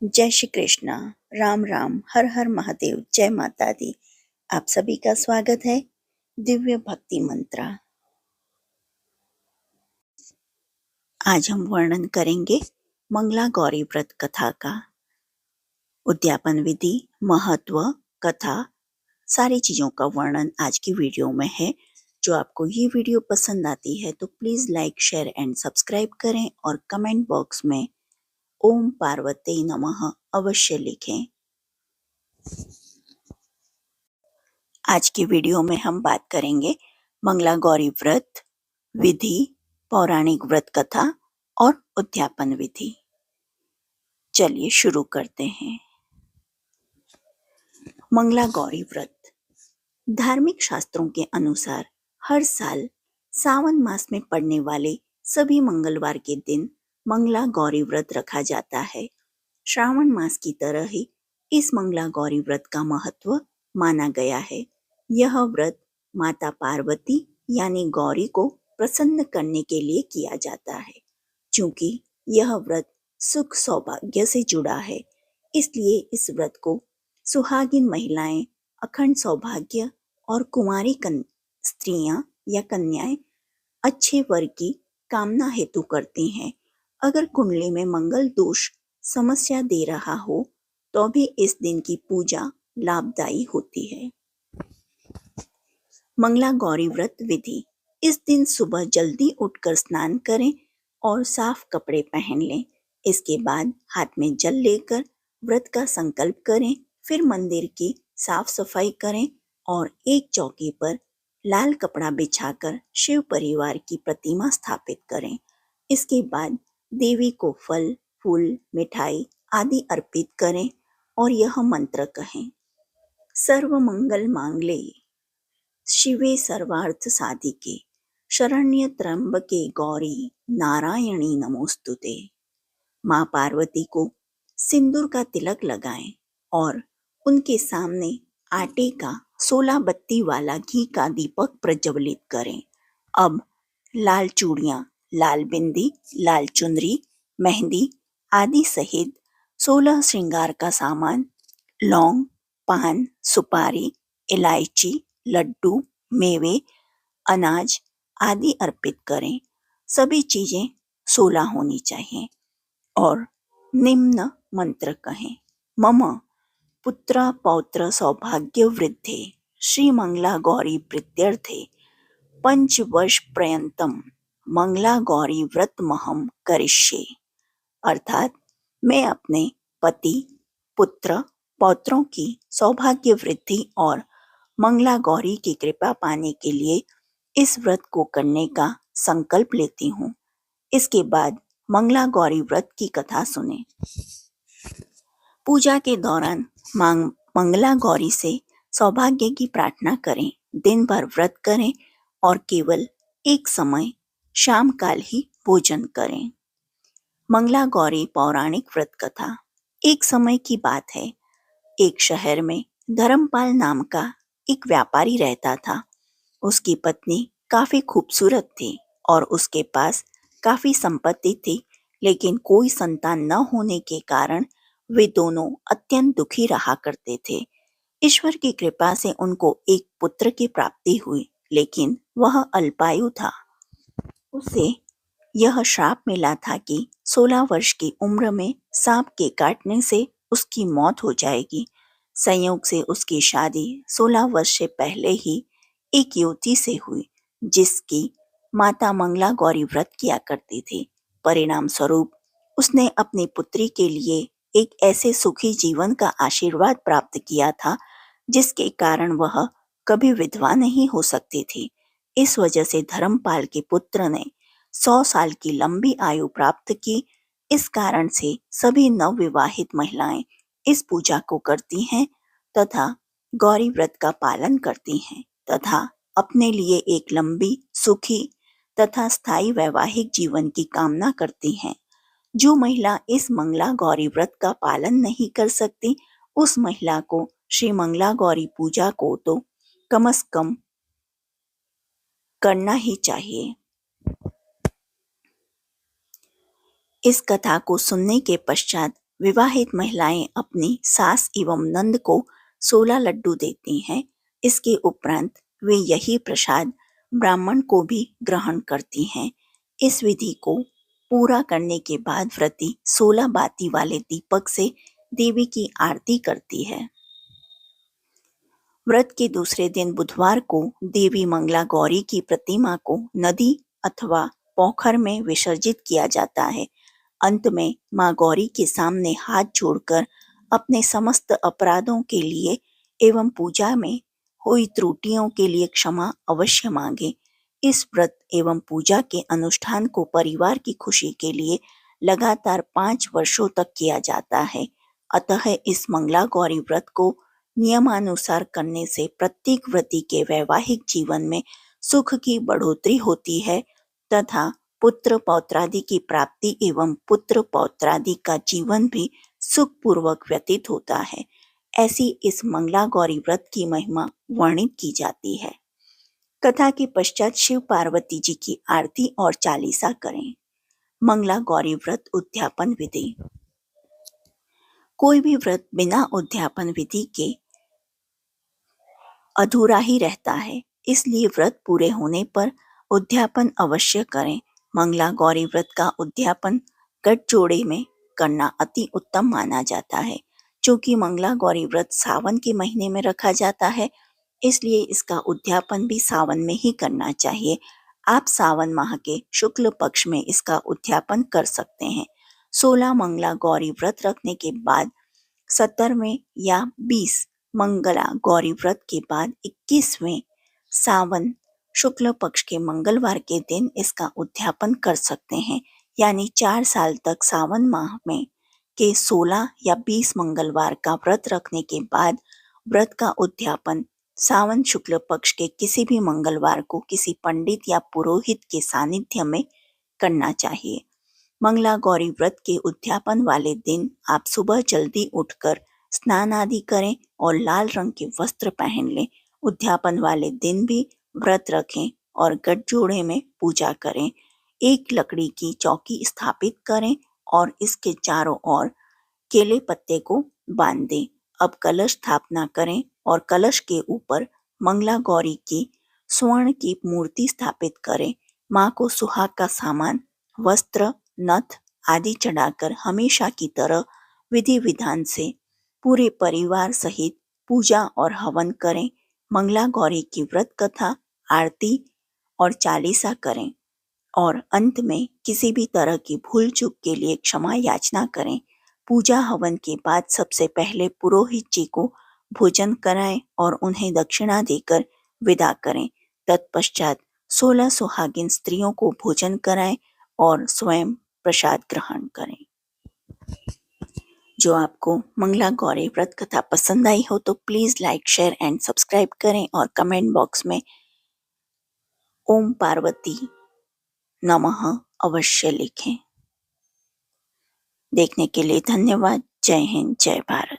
जय श्री कृष्णा। राम राम, हर हर महादेव, जय माता दी। आप सभी का स्वागत है दिव्य भक्ति मंत्रा। आज हम वर्णन करेंगे मंगला गौरी व्रत कथा का। उद्यापन विधि, महत्व, कथा, सारी चीजों का वर्णन आज की वीडियो में है। जो आपको ये वीडियो पसंद आती है तो please like, share and subscribe करें और कमेंट बॉक्स में ओम पार्वती नमः अवश्य लिखें। आज की वीडियो में हम बात करेंगे मंगला गौरी व्रत विधि, पौराणिक व्रत कथा और उद्यापन विधि। चलिए शुरू करते हैं। मंगला गौरी व्रत धार्मिक शास्त्रों के अनुसार हर साल सावन मास में पड़ने वाले सभी मंगलवार के दिन मंगला गौरी व्रत रखा जाता है। श्रावण मास की तरह ही इस मंगला गौरी व्रत का महत्व माना गया है। यह व्रत माता पार्वती यानी गौरी को प्रसन्न करने के लिए किया जाता है। क्योंकि यह व्रत सुख सौभाग्य से जुड़ा है, इसलिए इस व्रत को सुहागिन महिलाएं अखंड सौभाग्य और कुंवारी स्त्रियां या कन्याएं अच्छे वर की कामना हेतु करती हैं। अगर कुंडली में मंगल दोष समस्या दे रहा हो तो भी इस दिन की पूजा लाभदायी होती है। मंगला गौरी व्रत विधि। इस दिन सुबह जल्दी उठकर स्नान करें और साफ कपड़े पहन लें। इसके बाद हाथ में जल लेकर व्रत का संकल्प करें। फिर मंदिर की साफ सफाई करें और एक चौकी पर लाल कपड़ा बिछाकर शिव परिवार की प्रतिमा स्थापित करें। इसके बाद देवी को फल, फूल, मिठाई आदि अर्पित करें और यह मंत्र कहें। सर्व मंगल मांगल्ये शिवे सर्वार्थ साधिके शरण्य त्र्यंबके गौरी नारायणी नमोस्तुते। माँ पार्वती को सिंदूर का तिलक लगाएं और उनके सामने आटे का 16 बत्ती वाला घी का दीपक प्रज्वलित करें। अब लाल चूड़ियाँ, लाल बिंदी, लाल चुनरी, मेहंदी आदि सहित 16 श्रृंगार का सामान, लौंग, पान, सुपारी, इलायची, लड्डू, मेवे, अनाज आदि अर्पित करें। सभी चीजें 16 होनी चाहिए और निम्न मंत्र कहें। मम पुत्र पौत्र सौभाग्य वृद्धे श्री मंगला गौरी प्रीत्यर्थे पंचवर्ष पर्यंतम मंगला गौरी व्रत महम करिष्ये। अर्थात मैं अपने पति, पुत्र, पौत्रों की सौभाग्य वृद्धि और मंगला गौरी की कृपा पाने के लिए इस व्रत को करने का संकल्प लेती हूँ। इसके बाद मंगला गौरी व्रत की कथा सुने। पूजा के दौरान मंगला गौरी से सौभाग्य की प्रार्थना करें। दिन भर व्रत करें और केवल एक समय शाम काल ही भोजन करें। मंगला गौरी पौराणिक व्रत कथा। एक समय की बात है, एक शहर में धर्मपाल नाम का एक व्यापारी रहता था। उसकी पत्नी काफी खूबसूरत थी और उसके पास काफी संपत्ति थी, लेकिन कोई संतान न होने के कारण वे दोनों अत्यंत दुखी रहा करते थे। ईश्वर की कृपा से उनको एक पुत्र की प्राप्ति हुई, लेकिन वह अल्पायु था। उसे यह श्राप मिला था कि 16 वर्ष की उम्र में सांप के काटने से उसकी मौत हो जाएगी। संयोग से उसकी शादी 16 वर्ष से पहले ही एक युवती से हुई, जिसकी माता मंगला गौरी व्रत किया करती थी। परिणाम स्वरूप उसने अपनी पुत्री के लिए एक ऐसे सुखी जीवन का आशीर्वाद प्राप्त किया था, जिसके कारण वह कभी विधवा नहीं हो सकती थी। इस वजह से धर्मपाल के पुत्र ने 100 साल की लंबी आयु प्राप्त की। इस कारण से सभी नवविवाहित महिलाएं इस पूजा को करती हैं तथा गौरी व्रत का पालन करती हैं तथा अपने लिए एक लंबी, सुखी तथा स्थायी वैवाहिक जीवन की कामना करती हैं। जो महिला इस मंगला गौरी व्रत का पालन नहीं कर सकती, उस महिला को श्री मंगला गौरी पूजा को तो कम से कम करना ही चाहिए। इस कथा को सुनने के पश्चात विवाहित महिलाएं अपनी सास एवं नंद को 16 लड्डू देती हैं। इसके उपरांत वे यही प्रसाद ब्राह्मण को भी ग्रहण करती हैं। इस विधि को पूरा करने के बाद व्रती 16 बाती वाले दीपक से देवी की आरती करती है। व्रत के दूसरे दिन बुधवार को देवी मंगला गौरी की प्रतिमा को नदी अथवा पोखर में विसर्जित किया जाता है। अंत में मां गौरी के सामने हाथ जोड़कर अपने समस्त अपराधों के लिए एवं पूजा में हुई त्रुटियों के लिए क्षमा अवश्य मांगे। इस व्रत एवं पूजा के अनुष्ठान को परिवार की खुशी के लिए लगातार 5 वर्षों तक किया जाता है। अतः इस मंगला गौरी व्रत को नियमानुसार करने से प्रत्येक व्रती के वैवाहिक जीवन में सुख की बढ़ोतरी होती है तथा पुत्र पौत्रादि की प्राप्ति एवं पुत्र पौत्रादि का जीवन भी सुखपूर्वक व्यतीत होता है। ऐसी इस मंगला गौरी व्रत की महिमा वर्णित की जाती है। कथा के पश्चात शिव पार्वती जी की आरती और चालीसा करें। मंगला गौरी व्रत उद्यापन विधि। कोई भी व्रत बिना उद्यापन विधि के अधूरा ही रहता है, इसलिए व्रत पूरे होने पर उद्यापन अवश्य करें। मंगला गौरी व्रत का उद्यापन गठजोड़े में करना अति उत्तम माना जाता है। चूंकि मंगला गौरी व्रत सावन के महीने में रखा जाता है, इसलिए इसका उद्यापन भी सावन में ही करना चाहिए। आप सावन माह के शुक्ल पक्ष में इसका उद्यापन कर सकते हैं। 16 मंगला गौरी व्रत रखने के बाद 17वें या 20 मंगला गौरी व्रत के बाद 21वें सावन शुक्ल पक्ष के मंगलवार के दिन इसका उद्यापन कर सकते हैं। यानी 4 साल तक सावन माह में के 16 या 20 मंगलवार का व्रत रखने के बाद व्रत का उद्यापन सावन शुक्ल पक्ष के किसी भी मंगलवार को किसी पंडित या पुरोहित के सानिध्य में करना चाहिए। मंगला गौरी व्रत के उद्यापन वाले दिन आप सुबह जल्दी उठकर स्नान आदि करें और लाल रंग के वस्त्र पहन लें। उद्यापन वाले दिन भी व्रत रखें और गठजोड़े में पूजा करें। एक लकड़ी की चौकी स्थापित करें और इसके चारों ओर केले पत्ते को बांध दें। अब कलश स्थापना करें और कलश के ऊपर मंगला गौरी की स्वर्ण की मूर्ति स्थापित करें। मां को सुहाग का सामान, वस्त्र, नथ आदि चढ़ाकर हमेशा की तरह विधि विधान से पूरे परिवार सहित पूजा और हवन करें। मंगला गौरी की व्रत कथा, आरती और चालीसा करें और अंत में किसी भी तरह की भूल चूक के लिए क्षमा याचना करें। पूजा हवन के बाद सबसे पहले पुरोहित जी को भोजन कराएं और उन्हें दक्षिणा देकर विदा करें। तत्पश्चात 16 सुहागिन स्त्रियों को भोजन कराएं और स्वयं प्रसाद ग्रहण करें। जो आपको मंगला गौरी व्रत कथा पसंद आई हो तो please like, share and subscribe करें और कमेंट बॉक्स में ओम पार्वती नमः अवश्य लिखें। देखने के लिए धन्यवाद। जय हिंद, जय भारत।